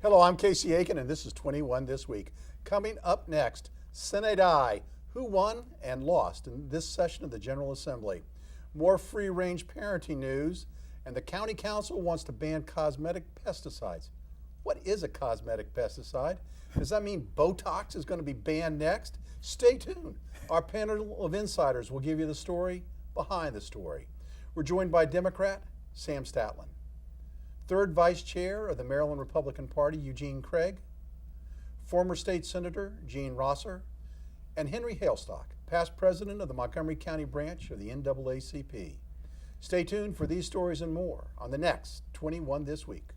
Hello, I'm Casey Aiken, and this is 21 This Week. Coming up next, Senate I, who won and lost in this session of the General Assembly. More free-range parenting news, and the County Council wants to ban cosmetic pesticides. What is a cosmetic pesticide? Does that mean Botox is going to be banned next? Stay tuned. Our panel of insiders will give you the story behind the story. We're joined by Democrat Sam Statland, third Vice Chair of the Maryland Republican Party, Eugene Craig, former State Senator Gene Roesser, and Henry Hailstock, past President of the Montgomery County branch of the NAACP. Stay tuned for these stories and more on the next 21 This Week.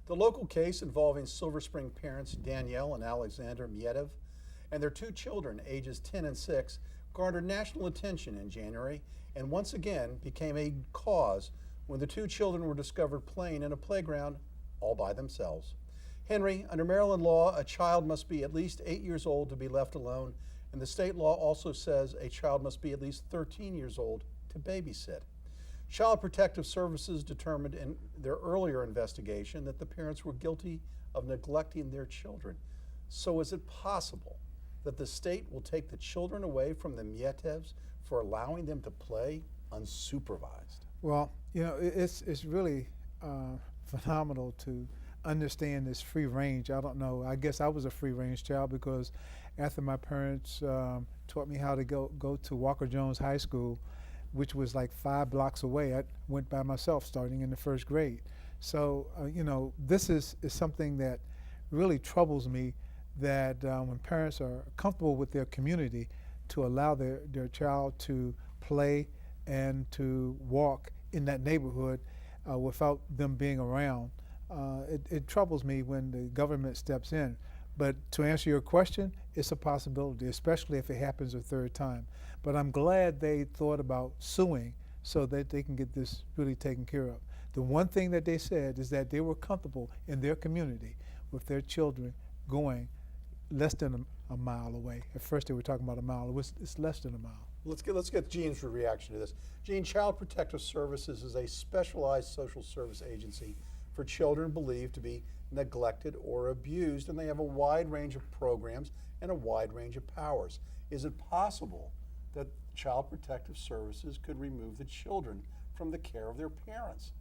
The local case involving Silver Spring parents Danielle and Alexander Miedev and their two children, ages 10 and 6, garnered national attention in January and once again became a cause when the two children were discovered playing in a playground all by themselves. Henry, under Maryland law, a child must be at least 8 years old to be left alone, and the state law also says a child must be at least 13 years old to babysit. Child Protective Services determined in their earlier investigation that the parents were guilty of neglecting their children. So is it possible that the state will take the children away from the Mietevs for allowing them to play unsupervised? Well, you know, it's really phenomenal to understand this free range. I don't know, I guess I was a free range child because after my parents taught me how to go to Walker Jones High School, which was like 5 blocks away. I went by myself starting in the first grade. So, you know, this is something that really troubles me, that when parents are comfortable with their community, to allow their child to play and to walk in that neighborhood without them being around. It troubles me when the government steps in. But to answer your question, it's a possibility, especially if it happens a third time. But I'm glad they thought about suing so that they can get this really taken care of. The one thing that they said is that they were comfortable in their community with their children going less than a mile away. At first they were talking about a mile. It's less than a mile. Let's get Gene's reaction to this. Gene, Child Protective Services is a specialized social service agency for children believed to be neglected or abused, and they have a wide range of programs and a wide range of powers. Is it possible that Child Protective Services could remove the children from the care of their parents?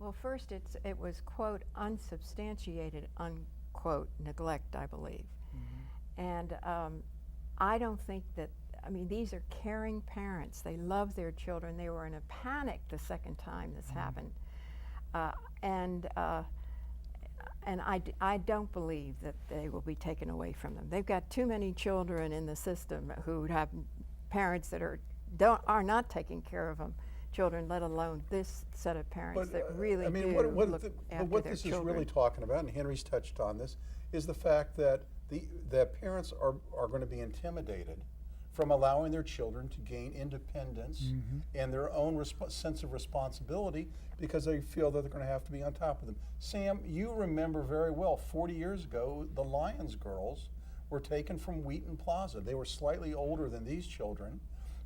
Well, first it was, quote, unsubstantiated, unquote, neglect, I believe. Mm-hmm. And I don't think that, I mean, these are caring parents. They love their children. They were in a panic the second time this mm-hmm. happened. And I don't believe that they will be taken away from them. They've got too many children in the system who have parents that are not taking care of them, children, let alone this set of parents that really do look after But what their this children. is really talking about, and Henry's touched on this, is the fact that the parents are going to be intimidated from allowing their children to gain independence mm-hmm. and their own sense of responsibility because they feel that they're going to have to be on top of them. Sam, you remember very well, 40 years ago, the Lyons girls were taken from Wheaton Plaza. They were slightly older than these children,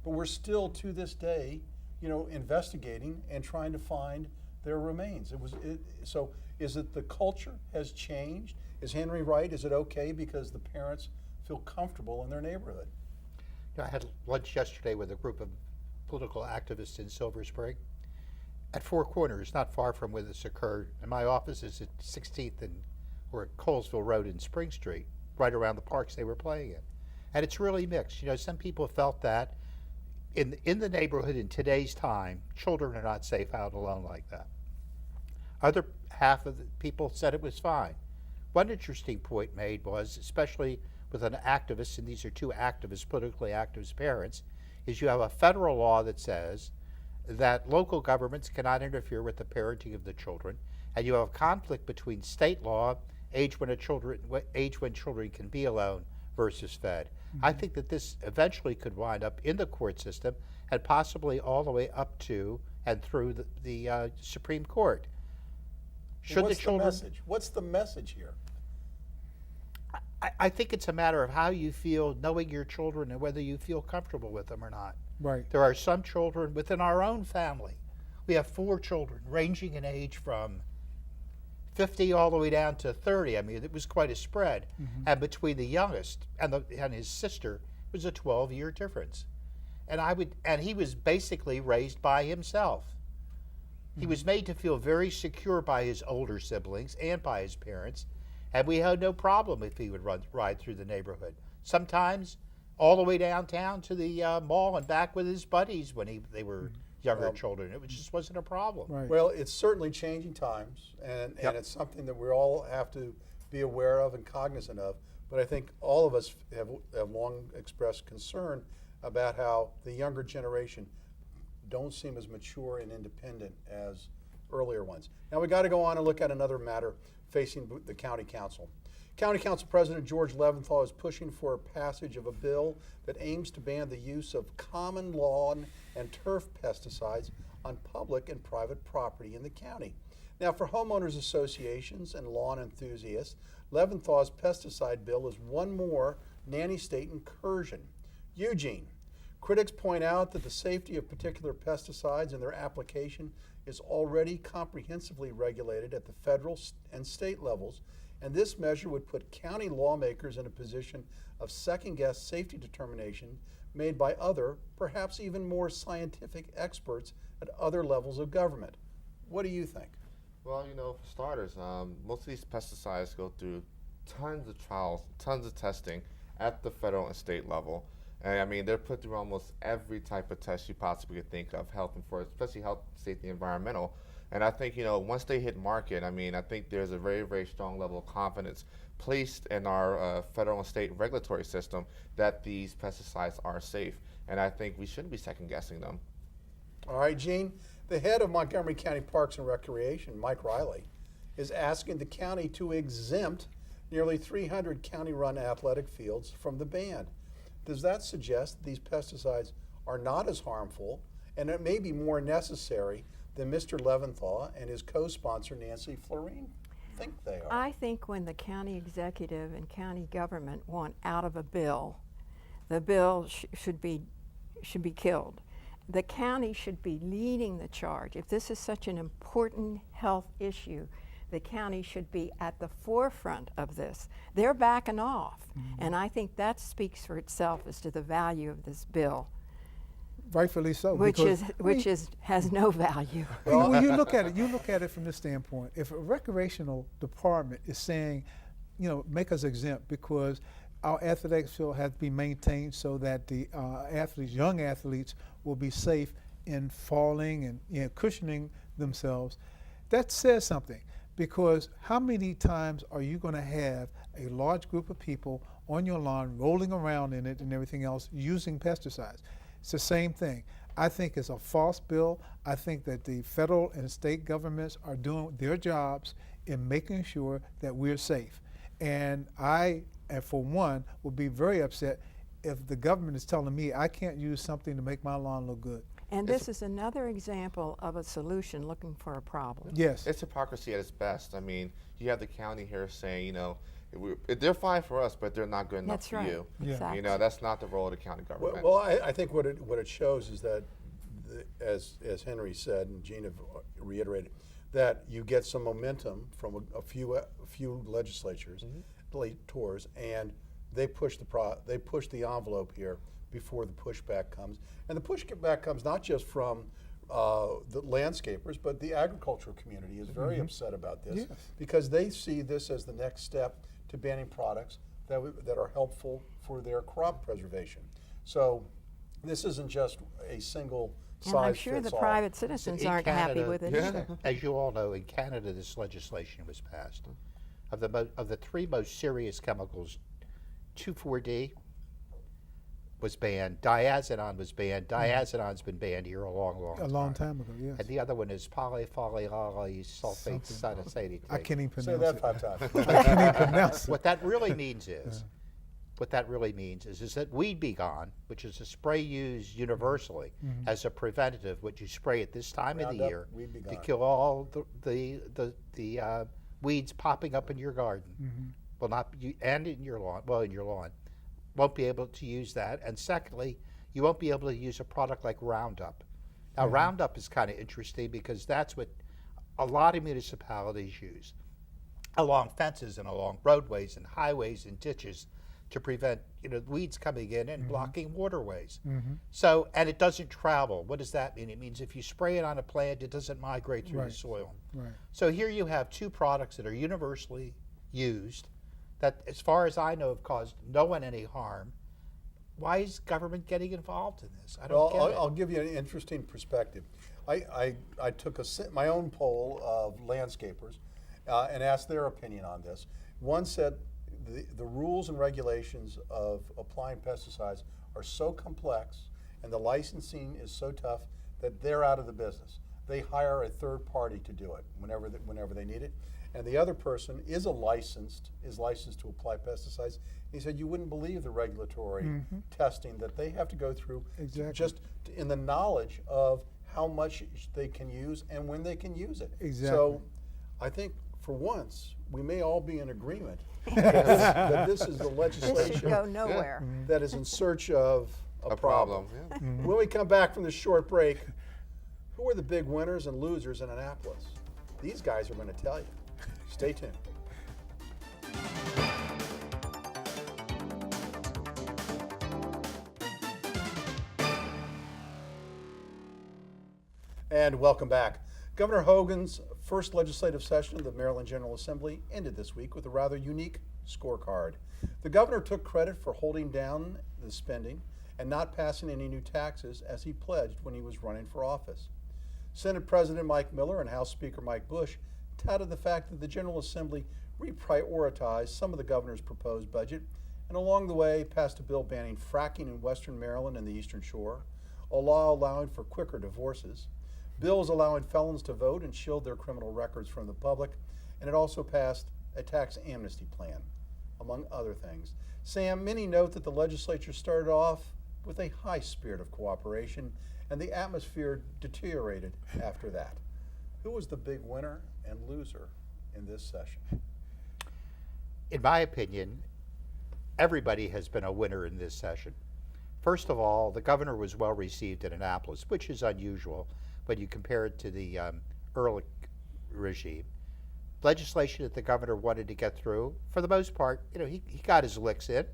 but we're still to this day, you know, investigating and trying to find their remains. So is it the culture has changed? Is Henry right? Is it okay because the parents feel comfortable in their neighborhood? I had lunch yesterday with a group of political activists in Silver Spring at Four Corners, not far from where this occurred. And my office is at 16th or at Colesville Road and Spring Street, right around the parks they were playing in. And it's really mixed. You know, some people felt that in the neighborhood in today's time, children are not safe out alone like that. Other half of the people said it was fine. One interesting point made was, especially with an activist, and these are two activists, politically activist parents, is you have a federal law that says that local governments cannot interfere with the parenting of the children, and you have a conflict between state law, age when children can be alone, versus fed. Mm-hmm. I think that this eventually could wind up in the court system and possibly all the way up to and through the Supreme Court. Should What's the children? message? What's the message here? I think it's a matter of how you feel knowing your children and whether you feel comfortable with them or not. Right. There are some children within our own family. We have 4 children ranging in age from 50 all the way down to 30. I mean, it was quite a spread. And between the youngest and his sister was a 12-year difference. And he was basically raised by himself. He was made to feel very secure by his older siblings and by his parents, and we had no problem if he would ride through the neighborhood. Sometimes all the way downtown to the mall and back with his buddies when they were younger children. It just wasn't a problem. Right. Well, it's certainly changing times, and it's something that we all have to be aware of and cognizant of. But I think all of us have long expressed concern about how the younger generation don't seem as mature and independent as earlier ones. Now we got to go on and look at another matter facing the County Council. County Council President George Leventhal is pushing for a passage of a bill that aims to ban the use of common lawn and turf pesticides on public and private property in the county. Now, for homeowners associations and lawn enthusiasts, Leventhal's pesticide bill is one more nanny state incursion. Eugene, critics point out that the safety of particular pesticides and their application is already comprehensively regulated at the federal and state levels, and this measure would put county lawmakers in a position of second-guess safety determination made by other, perhaps even more scientific experts at other levels of government. What do you think? Well, for starters, most of these pesticides go through tons of trials, tons of testing at the federal and state level. And I mean, they're put through almost every type of test you possibly could think of, health enforcement, especially health, safety, environmental. And I think, once they hit market, I think there's a very, very strong level of confidence placed in our federal and state regulatory system that these pesticides are safe. And I think we shouldn't be second guessing them. All right, Gene, the head of Montgomery County Parks and Recreation, Mike Riley, is asking the county to exempt nearly 300 county-run athletic fields from the ban. Does that suggest these pesticides are not as harmful and it may be more necessary than Mr. Leventhal and his co-sponsor Nancy Florine think they are? I think when the county executive and county government want out of a bill, the bill should be killed. The county should be leading the charge. If this is such an important health issue, the county should be at the forefront of this. They're backing off, and I think that speaks for itself as to the value of this bill, Rightfully so. which has no value. Well, when you look at it from this standpoint. If a recreational department is saying, make us exempt because our athletics field has to be maintained so that the young athletes, will be safe in falling and cushioning themselves, that says something. Because how many times are you going to have a large group of people on your lawn rolling around in it and everything else using pesticides? It's the same thing. I think it's a false bill. I think that the federal and state governments are doing their jobs in making sure that we're safe. And I, for one, would be very upset if the government is telling me I can't use something to make my lawn look good. And this is another example of a solution looking for a problem. Yes. It's hypocrisy at its best. I mean, you have the county here saying, they're fine for us, but they're not good enough That's for right. you. Yeah. Exactly. That's not the role of the county government. Well, I think what it shows is that, as Henry said and Gene have reiterated, that you get some momentum from a few legislatures, tours, and they push the envelope here before the pushback comes. And the pushback comes not just from the landscapers, but the agricultural community is very upset about this because they see this as the next step to banning products that are helpful for their crop preservation. So this isn't just a single size And I'm sure fits the all. private citizens aren't happy with it either. As you all know, in Canada, this legislation was passed. Of the 3 most serious chemicals, 2,4-D was banned. Diazinon was banned. Diazonon's been banned here a long time ago, yes. And the other one is polyphenylsulfate cyanide. I can't even Say pronounce that it. 5 times. I can't even pronounce it. What that really means is what that really means is that Weed Be Gone, which is a spray used universally as a preventative, what you spray at this time of the Roundup, year Weed Be to Gone. kill all the weeds popping up in your garden. Well, not you, and in your lawn. Well, in your lawn, won't be able to use that. And secondly, you won't be able to use a product like Roundup. Now, Roundup is kind of interesting because that's what a lot of municipalities use along fences and along roadways and highways and ditches to prevent weeds coming in and blocking waterways. So, and it doesn't travel. What does that mean? It means if you spray it on a plant, it doesn't migrate through the soil. Right. So here you have two products that are universally used that, as far as I know, have caused no one any harm. Why is government getting involved in this? I don't get it. I'll give you an interesting perspective. I took my own poll of landscapers and asked their opinion on this. One said the rules and regulations of applying pesticides are so complex and the licensing is so tough that they're out of the business. They hire a third party to do it whenever they need it. And the other person is licensed to apply pesticides. He said you wouldn't believe the regulatory testing that they have to go through just in the knowledge of how much they can use and when they can use it. Exactly. So I think for once we may all be in agreement that this is the This should legislation go nowhere. that is in search of a problem. Yeah. When we come back from this short break, who are the big winners and losers in Annapolis? These guys are going to tell you. Stay tuned. And welcome back. Governor Hogan's first legislative session of the Maryland General Assembly ended this week with a rather unique scorecard. The governor took credit for holding down the spending and not passing any new taxes as he pledged when he was running for office. Senate President Mike Miller and House Speaker Mike Bush touted the fact that the General Assembly reprioritized some of the governor's proposed budget and along the way passed a bill banning fracking in western Maryland and the Eastern Shore, a law allowing for quicker divorces, bills allowing felons to vote and shield their criminal records from the public, and it also passed a tax amnesty plan, among other things. Sam, many note that the legislature started off with a high spirit of cooperation and the atmosphere deteriorated after that. Who was the big winner and loser in this session? In my opinion, everybody has been a winner in this session. First of all, the governor was well received in Annapolis, which is unusual when you compare it to the Ehrlich regime. Legislation that the governor wanted to get through, for the most part, he got his licks in,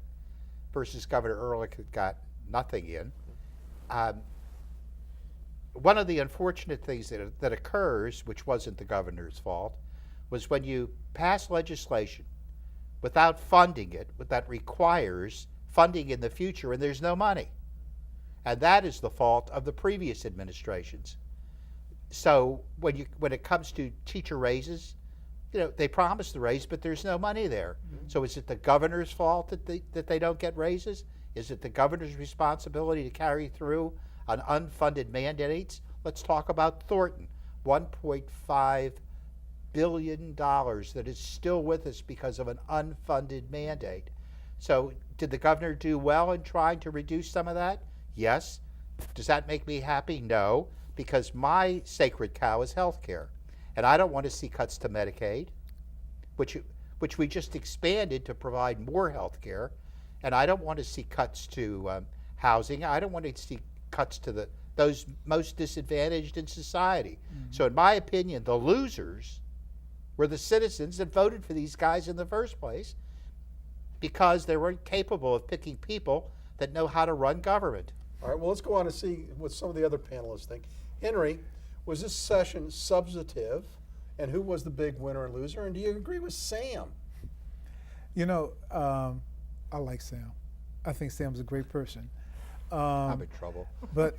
versus Governor Ehrlich had got nothing in. One of the unfortunate things that occurs, which wasn't the governor's fault, was when you pass legislation without funding it, that requires funding in the future, and there's no money. And that is the fault of the previous administrations. So when it comes to teacher raises, they promise the raise, but there's no money there. So is it the governor's fault that they don't get raises? Is it the governor's responsibility to carry through on unfunded mandates? Let's talk about Thornton, $1.5 billion that is still with us because of an unfunded mandate. So did the governor do well in trying to reduce some of that? Yes. Does that make me happy? No, because my sacred cow is health care. And I don't want to see cuts to Medicaid, which we just expanded to provide more health care. And I don't want to see cuts to housing. I don't want to see cuts to those most disadvantaged in society. So in my opinion, the losers were the citizens that voted for these guys in the first place because they weren't capable of picking people that know how to run government. All right, well, let's go on and see what some of the other panelists think. Henry, was this session substantive, and who was the big winner and loser? And do you agree with Sam? I like Sam. I think Sam's a great person. I'm in trouble. But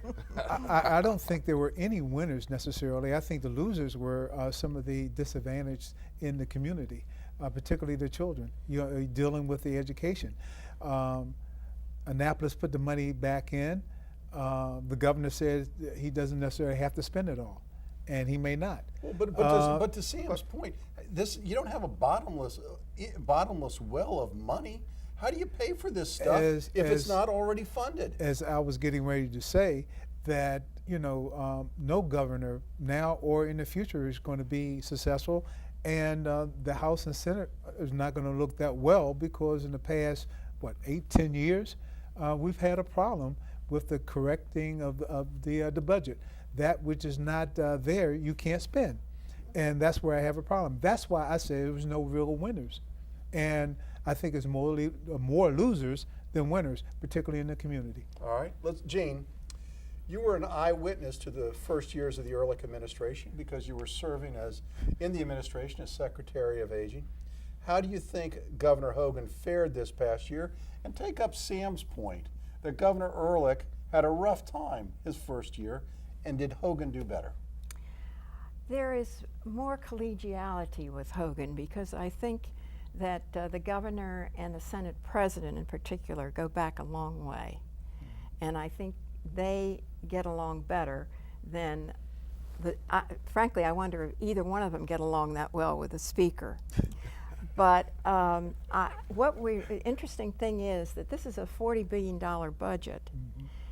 I don't think there were any winners necessarily. I think the losers were some of the disadvantaged in the community, particularly the children, dealing with the education. Annapolis put the money back in. The governor said he doesn't necessarily have to spend it all, and he may not. Well, but to Sam's point, you don't have a bottomless well of money. How do you pay for this stuff if it's not already funded? As I was getting ready to say, that no governor now or in the future is going to be successful, and the House and Senate is not going to look that well, because in the past 8-10 years we've had a problem with the correcting of the budget. That which is not there, you can't spend, and that's where I have a problem. That's why I say there was no real winners, and I think it's more losers than winners, particularly in the community. All right, Gene, you were an eyewitness to the first years of the Ehrlich administration because you were serving in the administration as Secretary of Aging. How do you think Governor Hogan fared this past year? And take up Sam's point that Governor Ehrlich had a rough time his first year, and did Hogan do better? There is more collegiality with Hogan, because I think that the governor and the Senate president in particular go back a long way. And I think they get along better than, frankly, I wonder if either one of them get along that well with the speaker. But the interesting thing is that this is a $40 billion budget,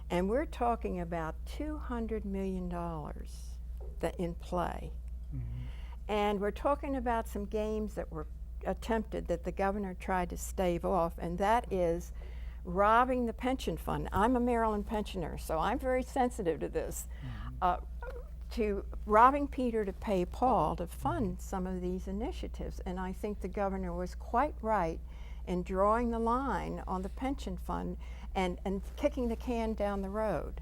and we're talking about $200 million in play. And we're talking about some games that were attempted that the governor tried to stave off, and that is robbing the pension fund. I'm a Maryland pensioner, so I'm very sensitive to this. To robbing Peter to pay Paul to fund some of these initiatives. And I think the governor was quite right in drawing the line on the pension fund and kicking the can down the road.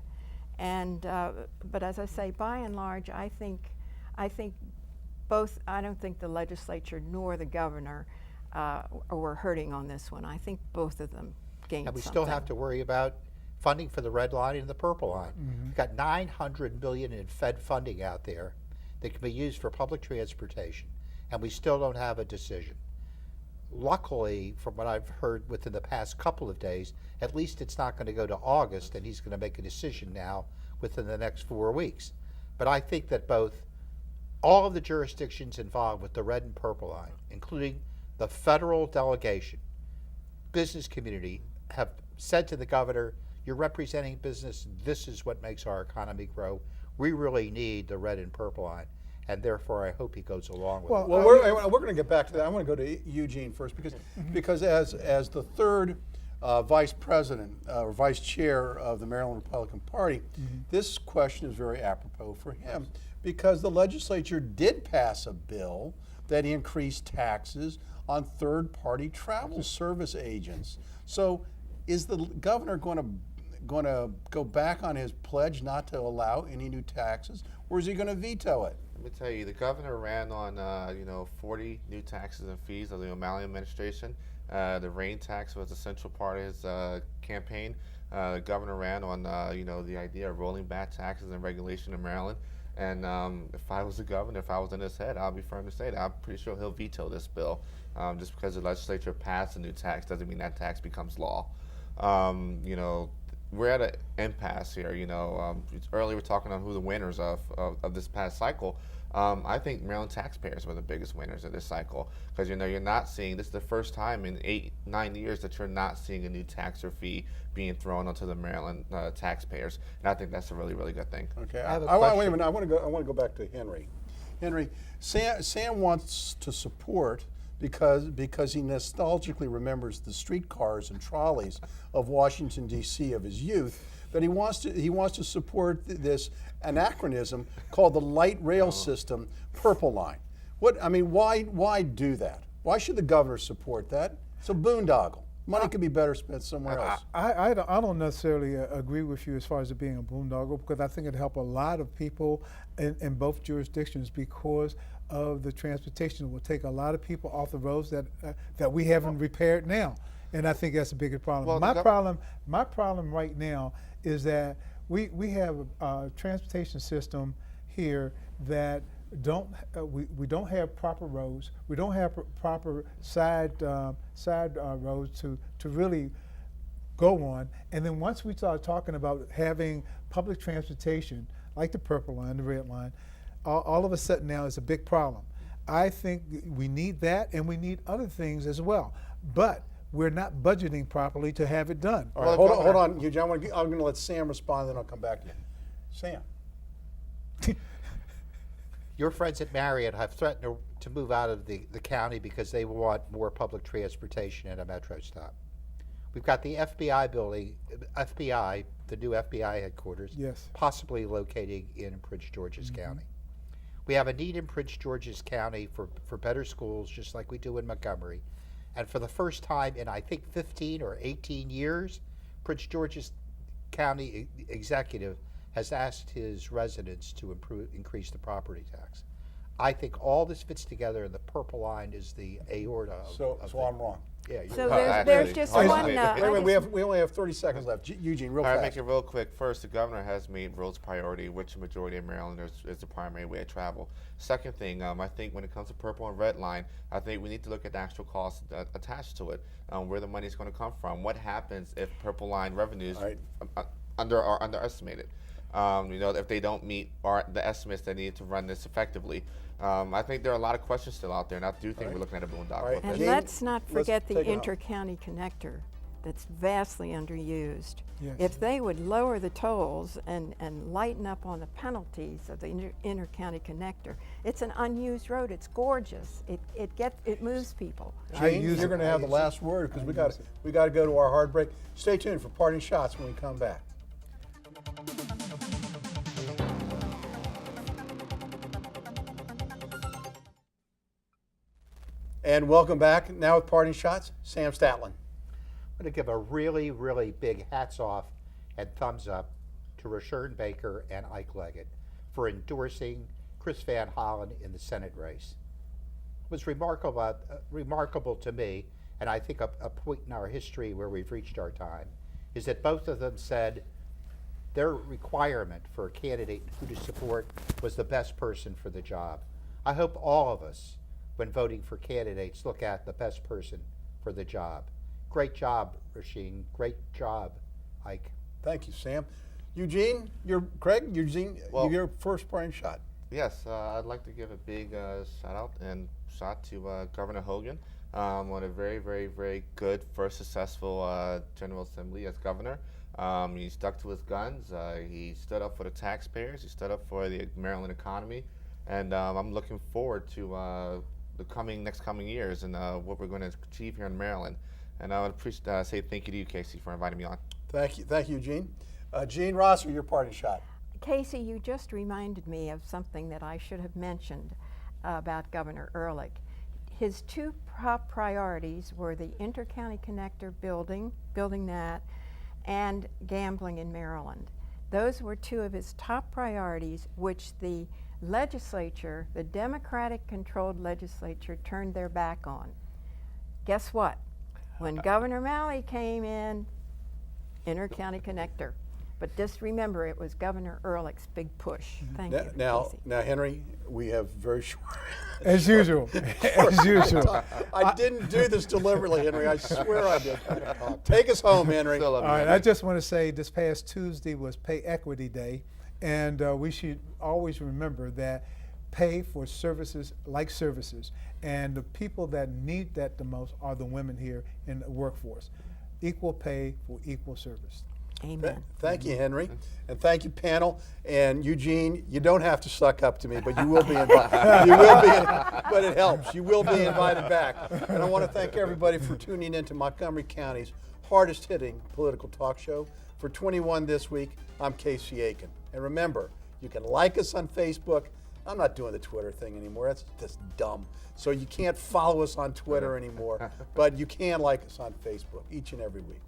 And but as I say, by and large, I think both, I don't think the legislature nor the governor were hurting on this one. I think both of them gained And we something. still have to worry about funding for the red line and the purple line. We've got $900 million in Fed funding out there that can be used for public transportation, and we still don't have a decision. Luckily, from what I've heard within the past couple of days, at least it's not going to go to August, and he's going to make a decision now within the next 4 weeks. But I think that all of the jurisdictions involved with the red and purple line, including the federal delegation, business community, have said to the governor, you're representing business, this is what makes our economy grow. We really need the red and purple line, and therefore I hope he goes along with it. Well, we're going to get back to that. I want to go to Eugene first, because as the third vice president or vice chair of the Maryland Republican Party, this question is very apropos for him, because the legislature did pass a bill that increased taxes on third-party travel service agents. So is the governor going to go back on his pledge not to allow any new taxes, or is he going to veto it? Let me tell you, the governor ran on 40 new taxes and fees of the O'Malley administration. The rain tax was a central part of his campaign. The governor ran on the idea of rolling back taxes and regulation in Maryland. And if I was the governor, if I was in his head, I'll be firm to say that I'm pretty sure he'll veto this bill. Just because the legislature passed a new tax doesn't mean that tax becomes law. We're at an impasse here. Earlier we're talking on who the winners of this past cycle. I think Maryland taxpayers were the biggest winners of this cycle, because you're not seeing, this is the first time in 8-9 years that you're not seeing a new tax or fee being thrown onto the Maryland taxpayers, and I think that's a really, really good thing. Okay, I have a question. wait a minute. I want to go back to Henry. Henry, Sam wants to support because he nostalgically remembers the streetcars and trolleys of Washington D.C. of his youth. But he wants to support this anachronism called the light rail system, Purple Line. Why do that? Why should the governor support that? It's a boondoggle. Money could be better spent somewhere else. I don't necessarily agree with you as far as it being a boondoggle, because I think it'd help a lot of people in both jurisdictions, because of the transportation. It will take a lot of people off the roads that we haven't repaired now, and I think that's the biggest problem. Well, my problem right now is that we have a transportation system here that we don't have proper roads. We don't have proper side roads to really go on. And then once we start talking about having public transportation like the Purple Line, the Red Line, all of a sudden now is a big problem. I think we need that, and we need other things as well. But we're not budgeting properly to have it done. All right, Well, hold on, Eugene. I'm going to let Sam respond, then I'll come back to you. Sam. Your friends at Marriott have threatened to move out of the county because they want more public transportation and a metro stop. We've got the FBI building, the new FBI headquarters, Yes. possibly locating in Prince George's County. We have a need in Prince George's County for better schools, just like we do in Montgomery. And for the first time in, I think, 15 or 18 years, Prince George's County executive has asked his residents to increase the property tax. I think all this fits together, and the purple line is the aorta of So I'm wrong. Yeah, you're So right. there's just Actually, one. wait, We only have 30 seconds left. Eugene, real All right, fast. make it real quick. First, the governor has made roads priority, which the majority of Marylanders is the primary way of travel. Second thing, I think when it comes to purple and red line, I think we need to look at the actual costs attached to it, where the money is going to come from. What happens if purple line revenues All right. are underestimated? If they don't meet the estimates that need to run this effectively. I think there are a lot of questions still out there, and I do think we're looking at a boondoggle right. with And this. Jane, let's not let's forget the take it home. inter-county connector that's vastly underused. Yes. If they would lower the tolls and lighten up on the penalties of the inter-county connector, it's an unused road. It's gorgeous. It moves people. I Jane, use you're it. going to have the last word because we got to go to our hard break. Stay tuned for parting shots when we come back. And welcome back. Now with parting shots, Sam Statland. I'm going to give a really, really big hats off and thumbs up to Roesser Baker and Ike Leggett for endorsing Chris Van Hollen in the Senate race. It was remarkable to me, and I think a point in our history where we've reached our time, is that both of them said their requirement for a candidate who to support was the best person for the job. I hope all of us, when voting for candidates, look at the best person for the job. Great job, Rasheen. Great job, Ike. Thank you, Sam. Eugene, Eugene, Well- your first parting shot. Yes, I'd like to give a big shout out and shot to Governor Hogan on a very, very, very good first successful General Assembly as governor. He stuck to his guns. He stood up for the taxpayers. He stood up for the Maryland economy, and I'm looking forward to the next coming years and what we're going to achieve here in Maryland. And I would say thank you to you, Casey, for inviting me on. Thank you, Eugene. Gene Roesser, your parting shot. Casey, you just reminded me of something that I should have mentioned about Governor Ehrlich. His two top priorities were the inter-county connector building that, and gambling in Maryland. Those were two of his top priorities, which the legislature, the Democratic-controlled legislature, turned their back on. Guess what? When Governor Malley came in, inter-county connector. But just remember, it was Governor Ehrlich's big push. Thank you, Now, Casey. Henry, we have very short. As usual. As usual. I didn't do this deliberately, Henry. I swear I did. Take us home, Henry. Still love you, All right, Henry. I just want to say this past Tuesday was Pay Equity Day, and we should always remember that pay for services like services, and the people that need that the most are the women here in the workforce. Equal pay for equal service. Amen. Thank you, Henry, and thank you, panel. And Eugene, you don't have to suck up to me, but you will be invited. But it helps. You will be invited back. And I want to thank everybody for tuning in to Montgomery County's hardest-hitting political talk show. For 21 this week, I'm Casey Aiken. And remember, you can like us on Facebook. I'm not doing the Twitter thing anymore. That's just dumb. So you can't follow us on Twitter anymore, but you can like us on Facebook each and every week.